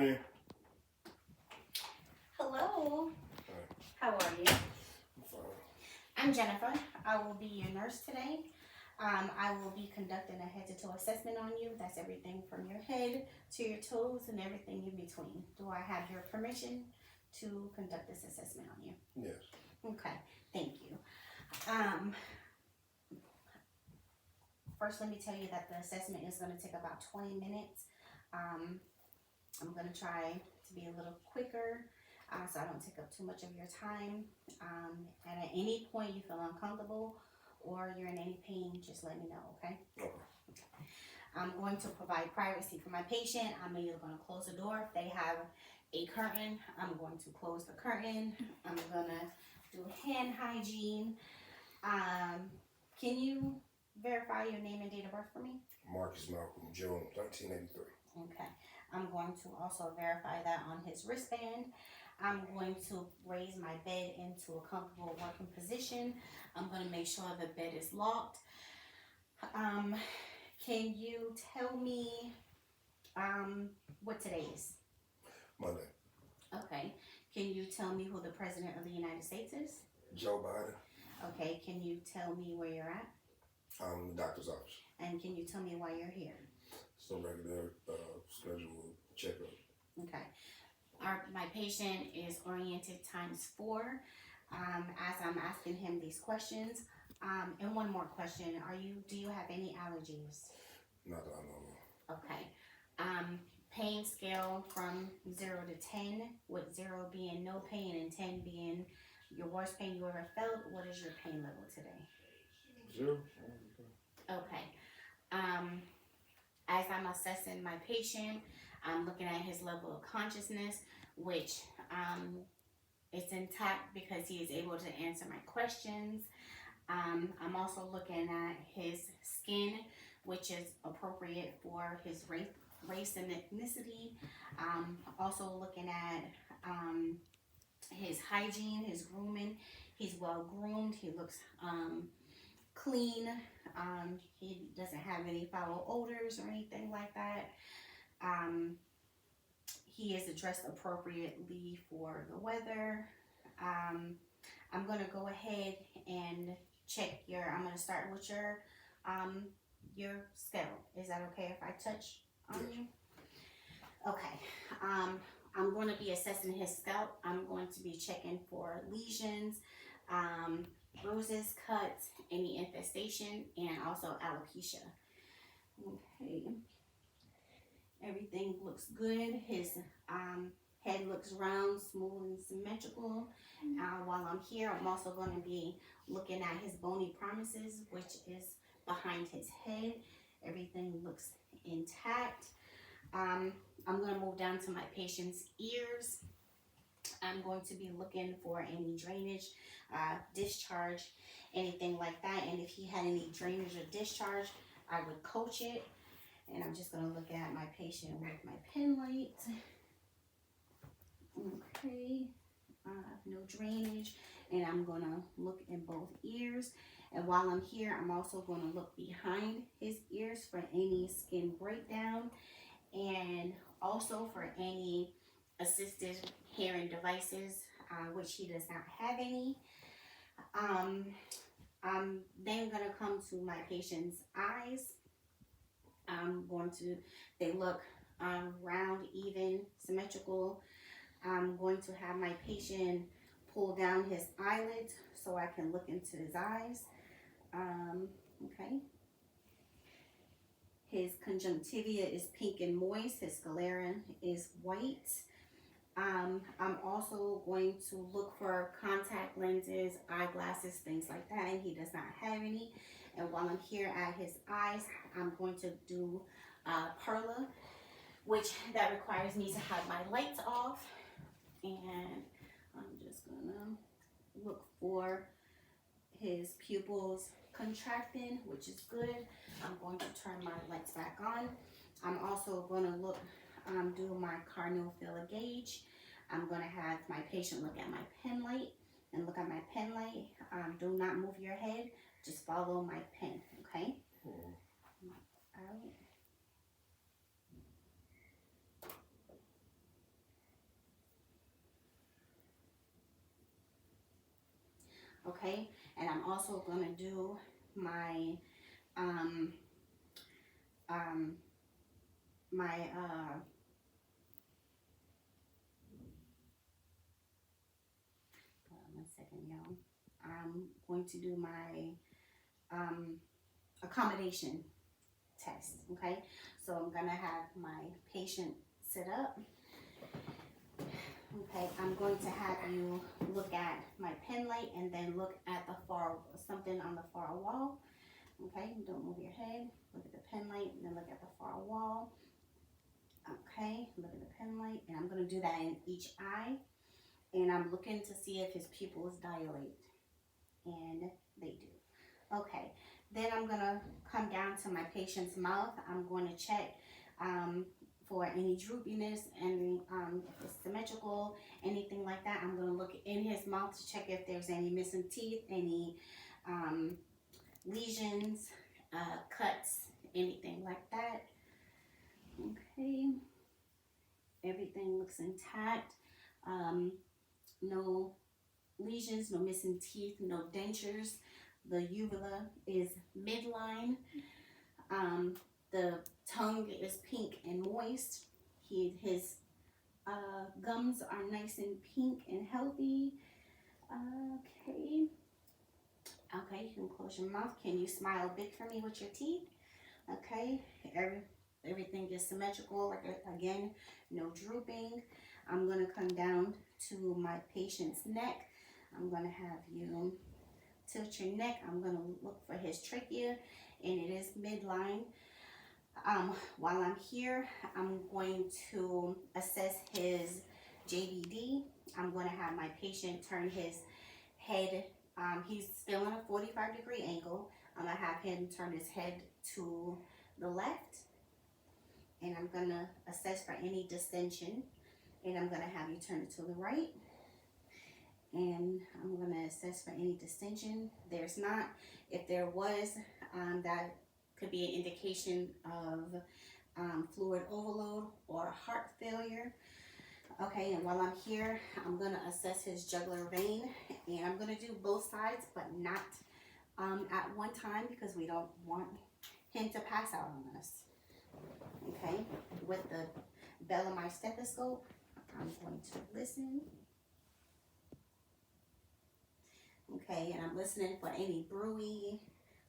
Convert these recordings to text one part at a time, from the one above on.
in. Hello. Hi. How are you? I'm fine. I'm Jennifer. I will be your nurse today. I will be conducting a head-to-toe assessment on you. That's everything from your head to your toes and everything in between. Do I have your permission to conduct this assessment on you? Yes. Okay. Thank you. First, let me tell you that the assessment is going to take about 20 minutes. I'm going to try to be a little quicker so I don't take up too much of your time. And at any point you feel uncomfortable or you're in any pain, just let me know, okay? Okay. I'm going to provide privacy for my patient. I'm either going to close the door. If they have a curtain, I'm going to close the curtain. I'm going to do hand hygiene. Can you verify your name and date of birth for me? Marcus Malcolm, June 1983. Okay. I'm going to also verify that on his wristband. I'm going to raise my bed into a comfortable working position. I'm going to make sure the bed is locked. Can you tell me what today is? Monday. Okay. Can you tell me who the President of the United States is? Joe Biden. Okay. Can you tell me where you're at? I'm in the doctor's office. And can you tell me why you're here? It's a regular scheduled checkup. Okay. My patient is oriented ×4. As I'm asking him these questions, and one more question: do you have any allergies? Not that I know of. Okay. Pain scale from 0 to 10, with 0 being no pain and 10 being your worst pain you ever felt. What is your pain level today? 0. Okay. As I'm assessing my patient, I'm looking at his level of consciousness, which is intact because he is able to answer my questions. I'm also looking at his skin, which is appropriate for his race and ethnicity. Also looking at his hygiene, his grooming. He's well groomed. He looks clean. He doesn't have any foul odors or anything like that. He is dressed appropriately for the weather. I'm going to go ahead and check I'm going to start with your scalp. Is that okay if I touch on you? Okay. I'm going to be assessing his scalp. I'm going to be checking for lesions, bruises, cuts, any infestation, and also alopecia. Okay. Everything looks good. His head looks round, smooth, and symmetrical. While I'm here, I'm also going to be looking at his bony prominences, which is behind his head. Everything looks intact. I'm going to move down to my patient's ears. I'm going to be looking for any drainage, discharge, anything like that. And if he had any drainage or discharge, I would coach it. And I'm just going to look at my patient with my pen light. Okay. No drainage. And I'm going to look in both ears. And while I'm here, I'm also going to look behind his ears for any skin breakdown. And also for any assisted hearing devices, which he does not have any. I'm then going to come to my patient's eyes. They look round, even, symmetrical. I'm going to have my patient pull down his eyelids so I can look into his eyes. Okay. His conjunctiva is pink and moist. His sclera is white. I'm also going to look for contact lenses, eyeglasses, things like that, and he does not have any. And while I'm here at his eyes, I'm going to do Perla, which that requires me to have my lights off. And I'm just gonna look for his pupils contracting, which is good. I'm going to turn my lights back on. I'm also going to do my Cardinal Filler gauge. I'm going to have my patient look at my pen light and look at my pen light. Do not move your head. Just follow my pen, okay? Out. Okay, and I'm also gonna do my um um my 1 second, y'all. I'm going to do my um accommodation test. Okay, so I'm gonna have my patient sit up. Okay, I'm going to have you look at my pen light and then look at the far, something on the far wall. Okay, don't move your head. Look at the pen light and then look at the far wall. Okay, look at the pen light, and I'm gonna do that in each eye. And I'm looking to see if his pupils dilate, and they do. Okay, then I'm gonna come down to my patient's mouth. I'm going to check for any droopiness and if it's symmetrical, anything like that. I'm gonna look in his mouth to check if there's any missing teeth, any lesions, cuts, anything like that. Okay, everything looks intact. No lesions, no missing teeth, no dentures. The uvula is midline. The tongue is pink and moist. His gums are nice and pink and healthy. Okay. Okay, you can close your mouth. Can you smile big for me with your teeth? Okay. Everything is symmetrical. Like again, no drooping. I'm gonna come down to my patient's neck. I'm gonna have you tilt your neck. I'm gonna look for his trachea, and it is midline. While I'm here, I'm going to assess his JVD. I'm going to have my patient turn his head. He's still in a 45-degree angle. I'm going to have him turn his head to the left. And I'm going to assess for any distension. And I'm going to have you turn it to the right. And I'm going to assess for any distension. There's not. If there was, that could be an indication of fluid overload or heart failure. Okay, and while I'm here, I'm going to assess his jugular vein. And I'm going to do both sides, but not at one time, because we don't want him to pass out on us. Okay, with the bell of my stethoscope, I'm going to listen. Okay, and I'm listening for any bruit,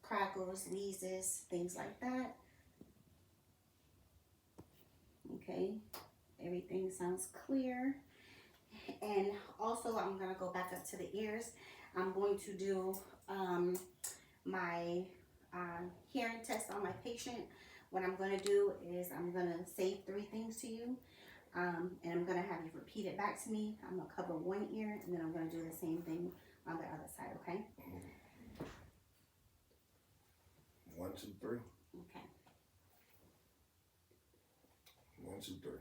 crackles, wheezes, things like that. Okay, everything sounds clear. And also, I'm going to go back up to the ears. I'm going to do my hearing test on my patient. What I'm going to do is I'm going to say 3 things to you. And I'm going to have you repeat it back to me. I'm going to cover one ear, and then I'm going to do the same thing on the other side, okay? 1, 2, 3. Okay. 1, 2, 3.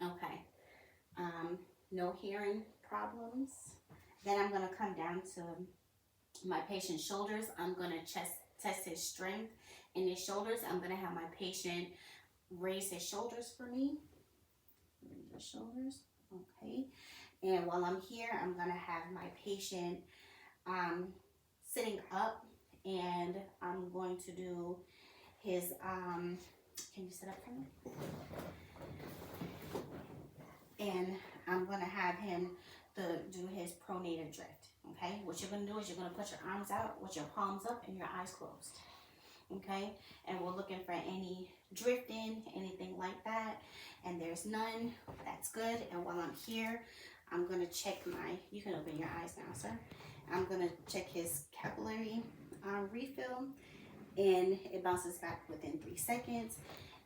Okay. No hearing problems. Then I'm going to come down to my patient's shoulders. I'm going to test his strength in his shoulders. I'm going to have my patient raise his shoulders for me. Raise his shoulders. Okay. And while I'm here, I'm going to have my patient sitting up, and I'm going to do his, can you sit up for me? And I'm going to have him do his pronator drift, okay? What you're going to do is you're going to put your arms out with your palms up and your eyes closed, okay? And we're looking for any drifting, anything like that, and there's none. That's good. And while I'm here, I'm going to check you can open your eyes now, sir. I'm going to check his capillary refill, and it bounces back within 3 seconds.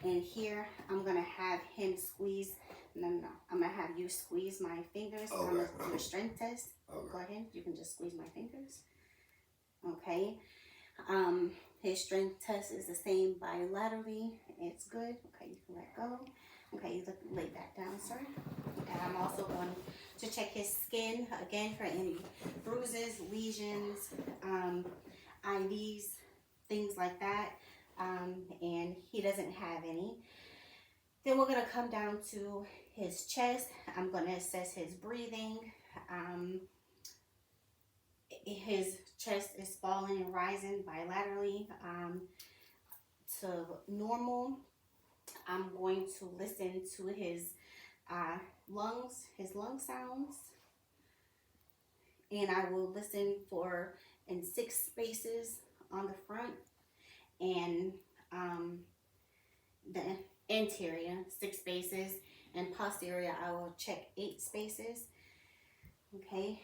And here, I'm going to have him squeeze. No. I'm going to have you squeeze my fingers. Okay. I'm going to do a strength test. Okay. Go ahead. You can just squeeze my fingers. Okay. His strength test is the same bilaterally. It's good. Okay, you can let go. Okay, you lay back down, sir. And I'm also going to check his skin, again, for any bruises, lesions, IVs, things like that. And he doesn't have any. Then we're going to come down to his chest. I'm going to assess his breathing. his chest is falling and rising bilaterally to normal. I'm going to listen to his lung sounds, and I will listen for in 6 spaces on the front, and the interior 6 spaces, and posterior I will check 8 spaces. Okay.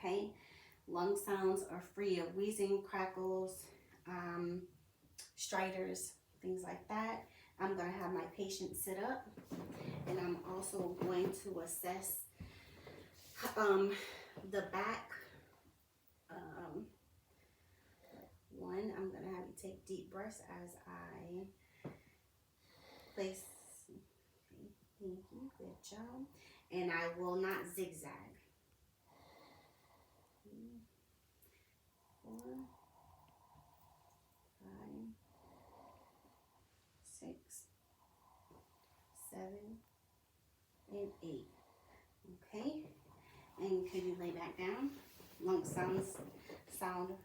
Okay. Lung sounds are free of wheezing, crackles, stridors, things like that. I'm going to have my patient sit up, and I'm also going to assess the back. One, I'm going to have you take deep breaths as I place. Okay, thank you, good job. And I will not zigzag. 4, 5, 6, 7, and 8. Okay, and can you lay back down? Lung sound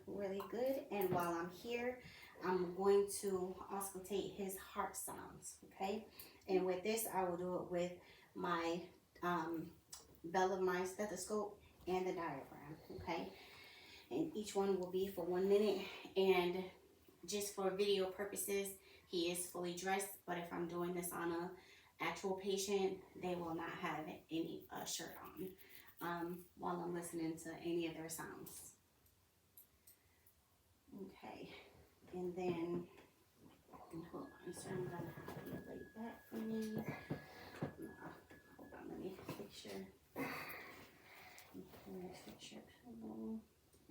really good. And while I'm here, I'm going to auscultate his heart sounds. Okay, and with this, I will do it with my bell of my stethoscope and the diaphragm. Okay, and each one will be for 1 minute. And just for video purposes, he is fully dressed, but if I'm doing this on a actual patient, they will not have any shirt on while I'm listening to any of their sounds. Okay, and then hold on, so I'm gonna have you lay back for me. Hold on, let me make sure.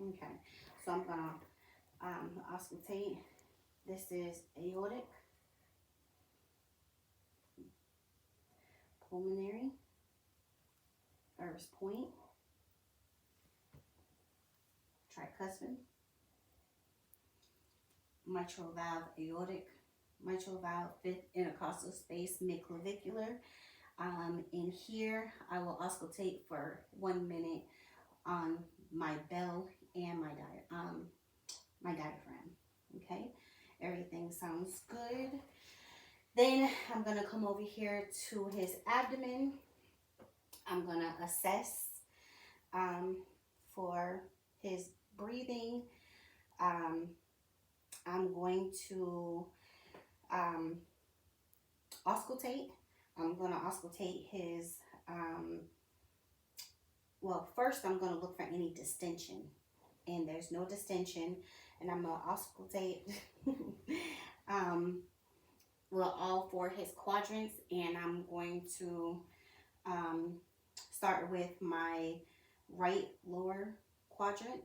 Okay, so I'm gonna auscultate. This is aortic, pulmonary, Erb's point, tricuspid, mitral valve aortic, mitral valve fifth intercostal space midclavicular. In here, I will auscultate for 1 minute on my bell and my diaphragm. Okay, everything sounds good. Then I'm gonna come over here to his abdomen. I'm gonna assess for his breathing. I'm going to auscultate. I'm going to auscultate his, well, first I'm going to look for any distension. And there's no distension. And I'm going to auscultate well, all 4 his quadrants. And I'm going to start with my right lower quadrant,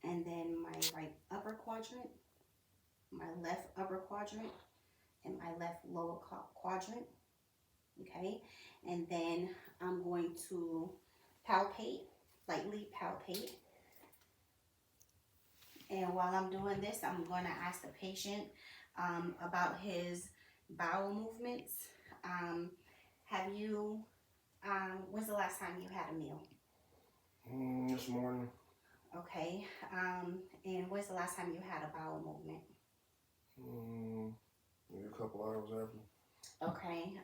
and then my right upper quadrant, my left upper quadrant, and my left lower quadrant. Okay, and then I'm going to palpate, lightly palpate. And while I'm doing this, I'm going to ask the patient about his bowel movements. Have you, when's the last time you had a meal? This morning. Okay, and when's the last time you had a bowel movement? Maybe a couple hours after. Okay,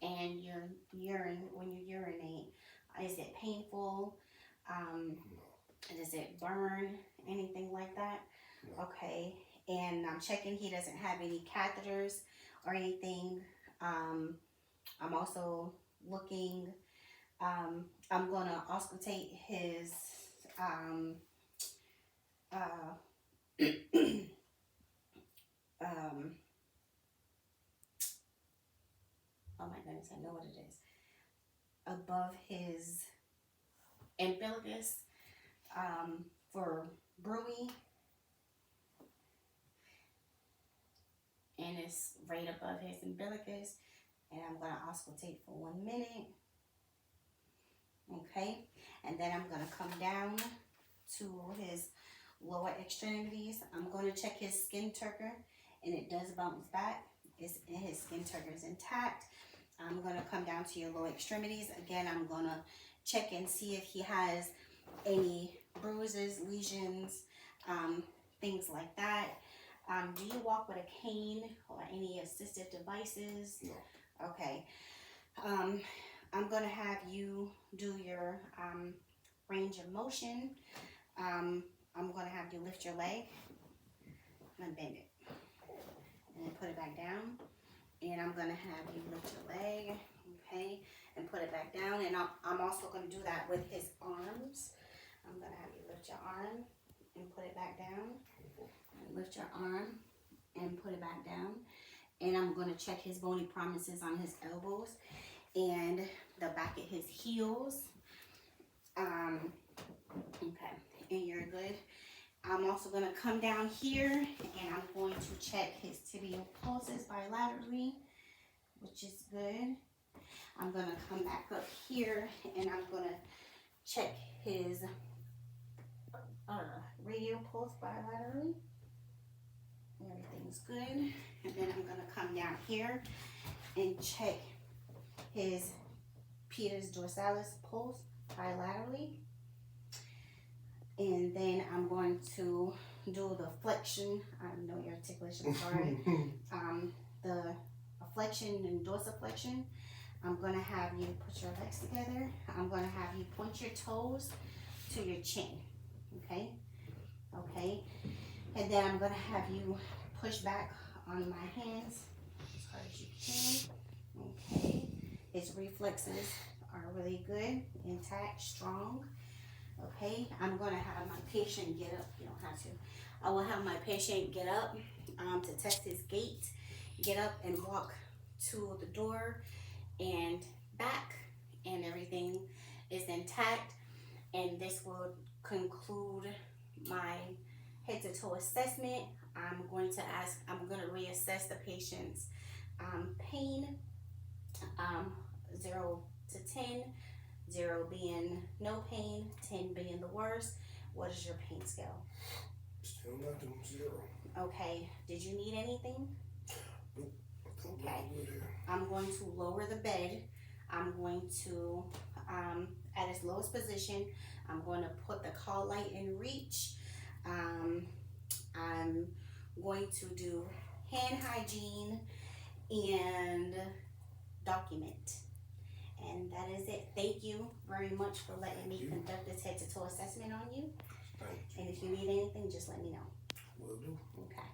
and your urine, when you urinate, is it painful? Does it burn? Anything like that? No. Okay, and I'm checking he doesn't have any catheters or anything. I'm also looking, I'm gonna auscultate his, oh my goodness, I know what it is. Above his umbilicus, for Brui, and just right above his umbilicus. And I'm gonna auscultate for 1 minute. Okay, and then I'm gonna come down to his lower extremities. I'm gonna check his skin turgor, and it does bounce back. His skin turgor is intact. I'm gonna come down to your lower extremities. Again, I'm gonna check and see if he has any bruises, lesions, things like that. Do you walk with a cane or any assistive devices? No. Okay. I'm gonna have you do your range of motion. I'm gonna have you lift your leg and bend it, and then put it back down. And I'm gonna have you lift your leg, okay, and put it back down. And I'm also gonna do that with his arms. I'm gonna have you lift your arm and put it back down. And lift your arm and put it back down. And I'm gonna check his bony prominences on his elbows and the back of his heels. Okay, and you're good. I'm also gonna come down here and I'm going to check his tibial pulses bilaterally, which is good. I'm gonna come back up here and I'm gonna check his radial pulse bilaterally. Everything's good. And then I'm gonna come down here and check his pietus dorsalis pulse bilaterally. And then I'm going to do the flexion. I know your articulation, sorry. The flexion and dorsiflexion. I'm going to have you put your legs together. I'm going to have you point your toes to your chin. Okay? Okay. And then I'm going to have you push back on my hands as hard as you can. Okay. His reflexes are really good, intact, strong. Okay, I'm going to have my patient get up. You don't have to. I will have my patient get up to test his gait, get up and walk to the door and back, and everything is intact. And this will conclude my head to toe assessment. I'm going to reassess the patient's pain, 0 to 10. 0 being no pain, 10 being the worst. What is your pain scale? Still nothing, 0. Okay. Did you need anything? Nope. Okay. I'm going to lower the bed. I'm going to, at its lowest position, I'm going to put the call light in reach. I'm going to do hand hygiene and document. And that is it. Thank you very much for letting me conduct this head to toe assessment on you. Thank you. And if you need anything, just let me know. Will do. Okay.